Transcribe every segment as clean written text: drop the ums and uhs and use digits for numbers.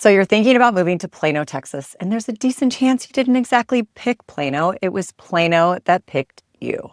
So you're thinking about moving to Plano, Texas, and there's a decent chance you didn't exactly pick Plano. It was Plano that picked you.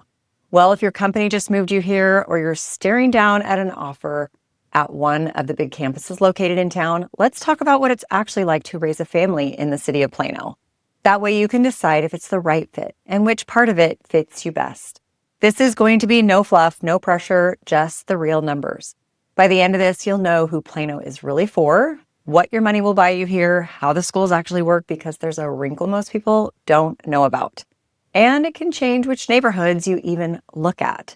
Well, if your company just moved you here or you're staring down at an offer at one of the big campuses located in town, let's talk about what it's actually like to raise a family in the city of Plano. That way you can decide if it's the right fit and which part of it fits you best. This is going to be no fluff, no pressure, just the real numbers. By the end of this, you'll know who Plano is really for, what your money will buy you here, how the schools actually work, because there's a wrinkle most people don't know about. And it can change which neighborhoods you even look at.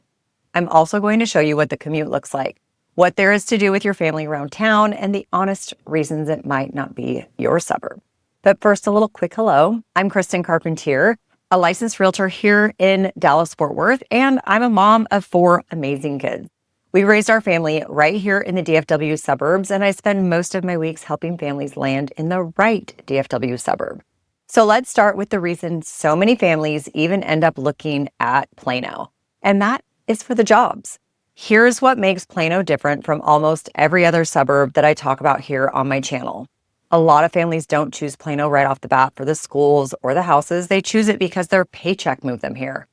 I'm also going to show you what the commute looks like, what there is to do with your family around town, and the honest reasons it might not be your suburb. But first, a little quick hello. I'm Kristen Carpentier, a licensed realtor here in Dallas-Fort Worth, and I'm a mom of 4 amazing kids. We raised our family right here in the DFW suburbs, and I spend most of my weeks helping families land in the right DFW suburb. So let's start with the reason so many families even end up looking at Plano, and that is for the jobs. Here's what makes Plano different from almost every other suburb that I talk about here on my channel. A lot of families don't choose Plano right off the bat for the schools or the houses. They choose it because their paycheck moved them here.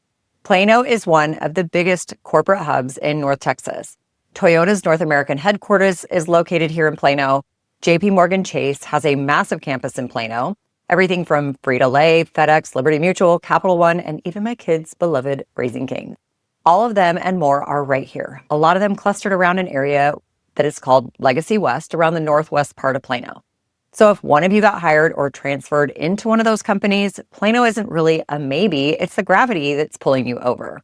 Plano is one of the biggest corporate hubs in North Texas. Toyota's North American headquarters is located here in Plano. JPMorgan Chase has a massive campus in Plano. Everything from Frito-Lay, FedEx, Liberty Mutual, Capital One, and even my kids' beloved Raising Cane's. All of them and more are right here. A lot of them clustered around an area that is called Legacy West, around the northwest part of Plano. So if one of you got hired or transferred into one of those companies, Plano isn't really a maybe, it's the gravity that's pulling you over.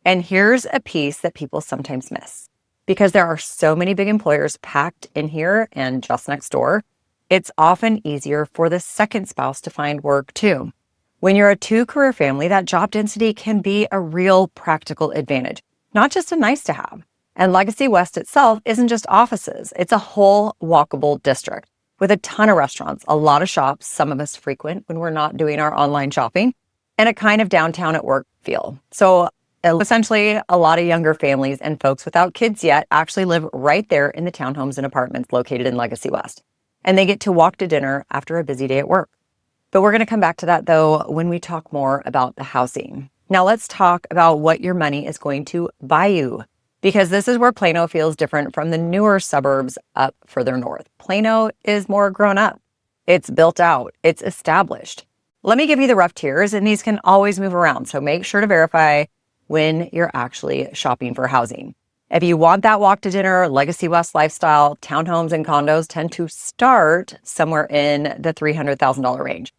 And here's a piece that people sometimes miss. Because there are so many big employers packed in here and just next door, it's often easier for the second spouse to find work too. When you're a 2-career family, that job density can be a real practical advantage, not just a nice to have. And Legacy West itself isn't just offices, it's a whole walkable district with a ton of restaurants, a lot of shops some of us frequent when we're not doing our online shopping, and a kind of downtown at work feel. So essentially, a lot of younger families and folks without kids yet actually live right there in the townhomes and apartments located in Legacy West. And they get to walk to dinner after a busy day at work. But we're going to come back to that, though, when we talk more about the housing. Now, let's talk about what your money is going to buy you, because this is where Plano feels different from the newer suburbs up further north. Plano is more grown up. It's built out. It's established. Let me give you the rough tiers, and these can always move around, so make sure to verify when you're actually shopping for housing. If you want that walk to dinner, Legacy West lifestyle, townhomes and condos tend to start somewhere in the $300,000 range.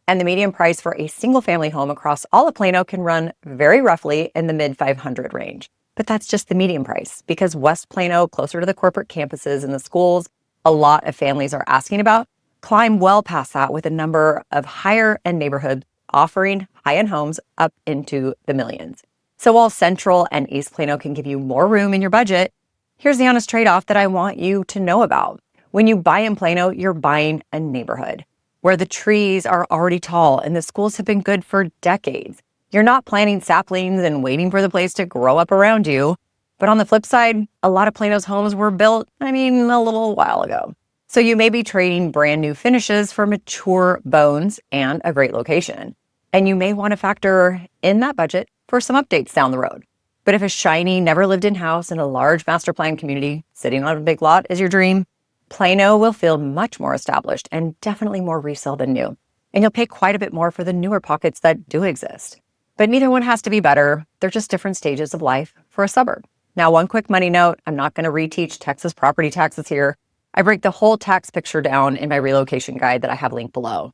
And the median price for a single family home across all of Plano can run very roughly in the mid 500 range. But that's just the median price, because West Plano, closer to the corporate campuses and the schools a lot of families are asking about, climb well past that with a number of higher end neighborhoods offering high-end homes up into the millions. So while Central and East Plano can give you more room in your budget, here's the honest trade-off that I want you to know about. When you buy in Plano, you're buying a neighborhood where the trees are already tall and the schools have been good for decades. You're not planting saplings and waiting for the place to grow up around you. But on the flip side, a lot of Plano's homes were built, a little while ago. So you may be trading brand new finishes for mature bones and a great location. And you may want to factor in that budget for some updates down the road. But if a shiny, never lived in house in a large master plan community sitting on a big lot is your dream, Plano will feel much more established and definitely more resale than new. And you'll pay quite a bit more for the newer pockets that do exist. But neither one has to be better. They're just different stages of life for a suburb. Now, one quick money note, I'm not going to reteach Texas property taxes here. I break the whole tax picture down in my relocation guide that I have linked below.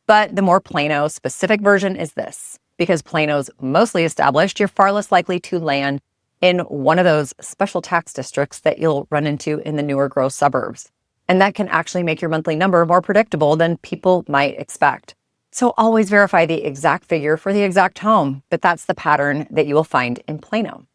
But the more Plano specific version is this. Because Plano's mostly established, you're far less likely to land in one of those special tax districts that you'll run into in the newer growth suburbs. And that can actually make your monthly number more predictable than people might expect. So always verify the exact figure for the exact home, but that's the pattern that you will find in Plano.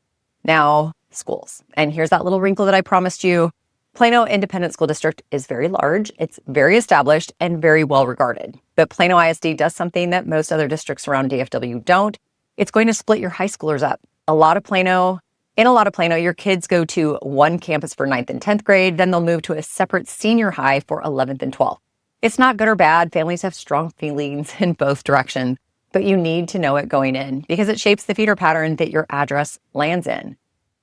Now, schools. And here's that little wrinkle that I promised you. Plano Independent School District is very large, it's very established, and very well regarded. But Plano ISD does something that most other districts around DFW don't. It's going to split your high schoolers up. In a lot of Plano, your kids go to one campus for 9th and 10th grade, then they'll move to a separate senior high for 11th and 12th. It's not good or bad. Families have strong feelings in both directions, but you need to know it going in because it shapes the feeder pattern that your address lands in.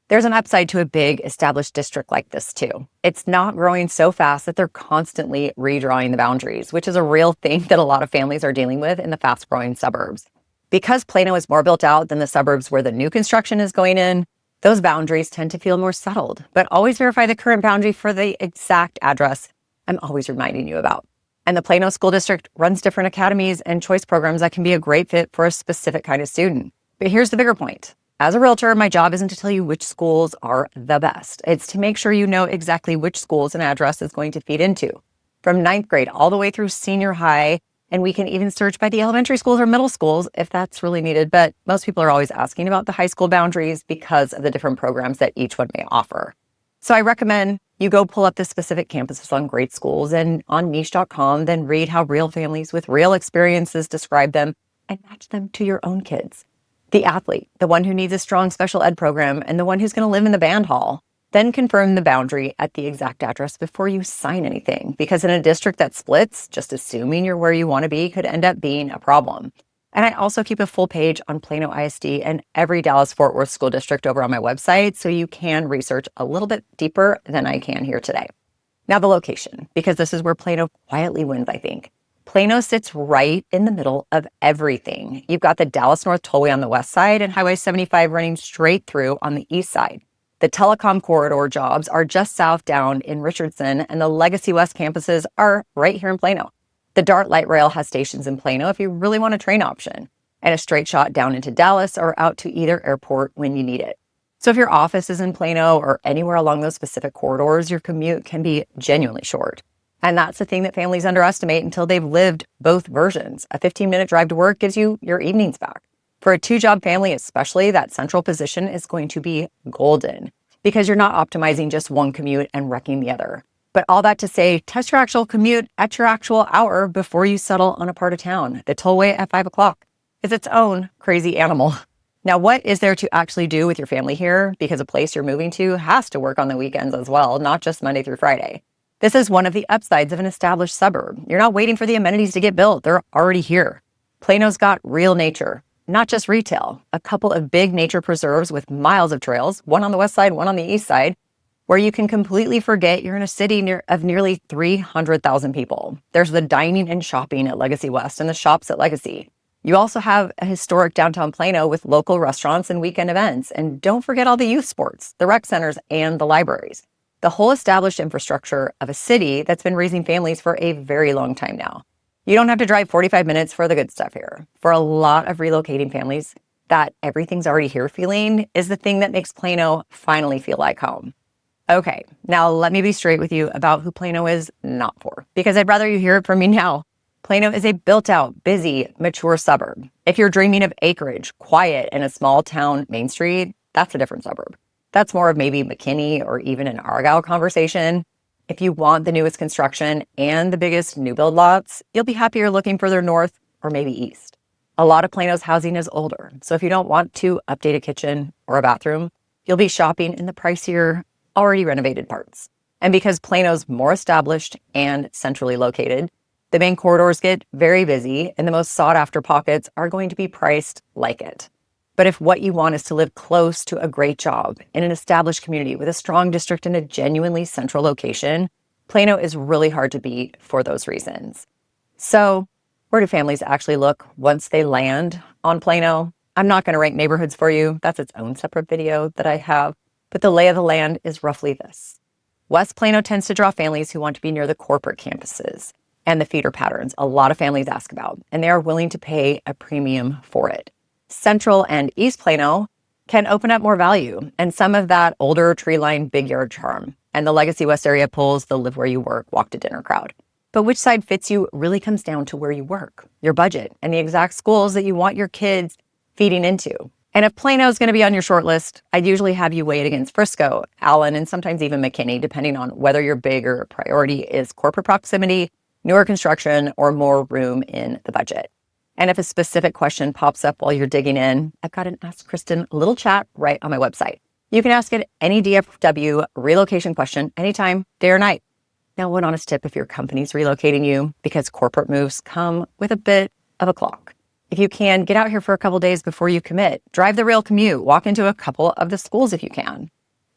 There's an upside to a big established district like this too. It's not growing so fast that they're constantly redrawing the boundaries, which is a real thing that a lot of families are dealing with in the fast-growing suburbs. Because Plano is more built out than the suburbs where the new construction is going in, those boundaries tend to feel more settled, but always verify the current boundary for the exact address I'm always reminding you about. And the Plano School District runs different academies and choice programs that can be a great fit for a specific kind of student. But here's the bigger point. As a realtor, my job isn't to tell you which schools are the best. It's to make sure you know exactly which schools an address is going to feed into. From ninth grade all the way through senior high, and we can even search by the elementary schools or middle schools if that's really needed. But most people are always asking about the high school boundaries because of the different programs that each one may offer. So I recommend you go pull up the specific campuses on great schools and on niche.com, then read how real families with real experiences describe them and match them to your own kids. The athlete, the one who needs a strong special ed program, and the one who's going to live in the band hall. Then confirm the boundary at the exact address before you sign anything, because in a district that splits, just assuming you're where you want to be could end up being a problem. And I also keep a full page on Plano ISD and every Dallas-Fort Worth school district over on my website, so you can research a little bit deeper than I can here today. Now the location, because this is where Plano quietly wins, I think. Plano sits right in the middle of everything. You've got the Dallas North Tollway on the west side and Highway 75 running straight through on the east side. The telecom corridor jobs are just south down in Richardson, and the Legacy West campuses are right here in Plano. The DART light rail has stations in Plano if you really want a train option, and a straight shot down into Dallas or out to either airport when you need it. So if your office is in Plano or anywhere along those specific corridors, your commute can be genuinely short. And that's the thing that families underestimate until they've lived both versions. A 15-minute drive to work gives you your evenings back. For a two-job family especially, that central position is going to be golden because you're not optimizing just one commute and wrecking the other. But all that to say, test your actual commute at your actual hour before you settle on a part of town. The tollway at 5 o'clock is its own crazy animal. Now, what is there to actually do with your family here? Because a place you're moving to has to work on the weekends as well, not just Monday through Friday. This is one of the upsides of an established suburb. You're not waiting for the amenities to get built. They're already here. Plano's got real nature, not just retail. A couple of big nature preserves with miles of trails, one on the west side, one on the east side, where you can completely forget you're in a city of nearly 300,000 people. There's the dining and shopping at Legacy West and the shops at Legacy. You also have a historic downtown Plano with local restaurants and weekend events. And don't forget all the youth sports, the rec centers, and the libraries. The whole established infrastructure of a city that's been raising families for a very long time now. You don't have to drive 45 minutes for the good stuff here. For a lot of relocating families, that everything's already here feeling is the thing that makes Plano finally feel like home. Okay, now let me be straight with you about who Plano is not for, because I'd rather you hear it from me now. Plano is a built-out, busy, mature suburb. If you're dreaming of acreage, quiet, and a small town Main Street, that's a different suburb. That's more of maybe McKinney or even an Argyle conversation. If you want the newest construction and the biggest new build lots, you'll be happier looking further north or maybe east. A lot of Plano's housing is older, so if you don't want to update a kitchen or a bathroom, you'll be shopping in the pricier, already renovated parts. And because Plano's more established and centrally located, the main corridors get very busy and the most sought after pockets are going to be priced like it. But if what you want is to live close to a great job in an established community with a strong district in a genuinely central location, Plano is really hard to beat for those reasons. So where do families actually look once they land on Plano? I'm not going to rank neighborhoods for you. That's its own separate video that I have. But the lay of the land is roughly this. West Plano tends to draw families who want to be near the corporate campuses and the feeder patterns a lot of families ask about, and they are willing to pay a premium for it. Central and East Plano can open up more value and some of that older tree-lined big yard charm. And the Legacy West area pulls the live where you work, walk to dinner crowd. But which side fits you really comes down to where you work, your budget, and the exact schools that you want your kids feeding into. And if Plano is going to be on your short list, I'd usually have you weigh it against Frisco, Allen, and sometimes even McKinney, depending on whether your bigger priority is corporate proximity, newer construction, or more room in the budget. And if a specific question pops up while you're digging in, I've got an Ask Kristen little chat right on my website. You can ask it any DFW relocation question anytime, day or night. Now, one honest tip if your company's relocating you, because corporate moves come with a bit of a clock. If you can, get out here for a couple days before you commit. Drive the real commute, walk into a couple of the schools if you can,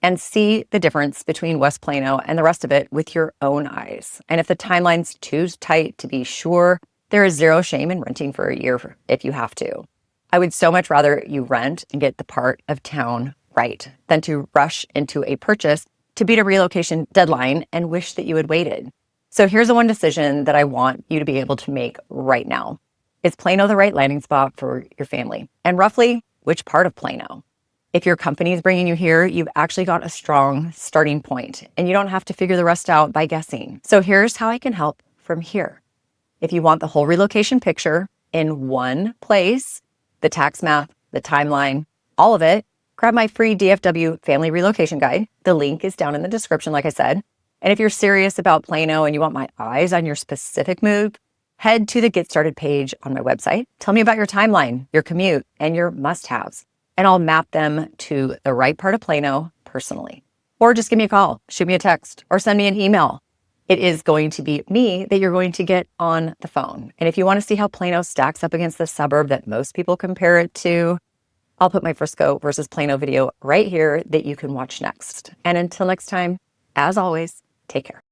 and see the difference between West Plano and the rest of it with your own eyes. And if the timeline's too tight to be sure, there is zero shame in renting for a year if you have to. I would so much rather you rent and get the part of town right than to rush into a purchase to beat a relocation deadline and wish that you had waited. So here's the one decision that I want you to be able to make right now. Is Plano the right landing spot for your family? And roughly, which part of Plano? If your company is bringing you here, you've actually got a strong starting point, and you don't have to figure the rest out by guessing. So here's how I can help from here. If you want the whole relocation picture in one place, the tax math, the timeline, all of it, grab my free DFW Family Relocation Guide. The link is down in the description, like I said. And if you're serious about Plano and you want my eyes on your specific move, head to the Get Started page on my website. Tell me about your timeline, your commute, and your must-haves, and I'll map them to the right part of Plano personally. Or just give me a call, shoot me a text, or send me an email. It is going to be me that you're going to get on the phone. And if you want to see how Plano stacks up against the suburb that most people compare it to, I'll put my Frisco versus Plano video right here that you can watch next. And until next time, as always, take care.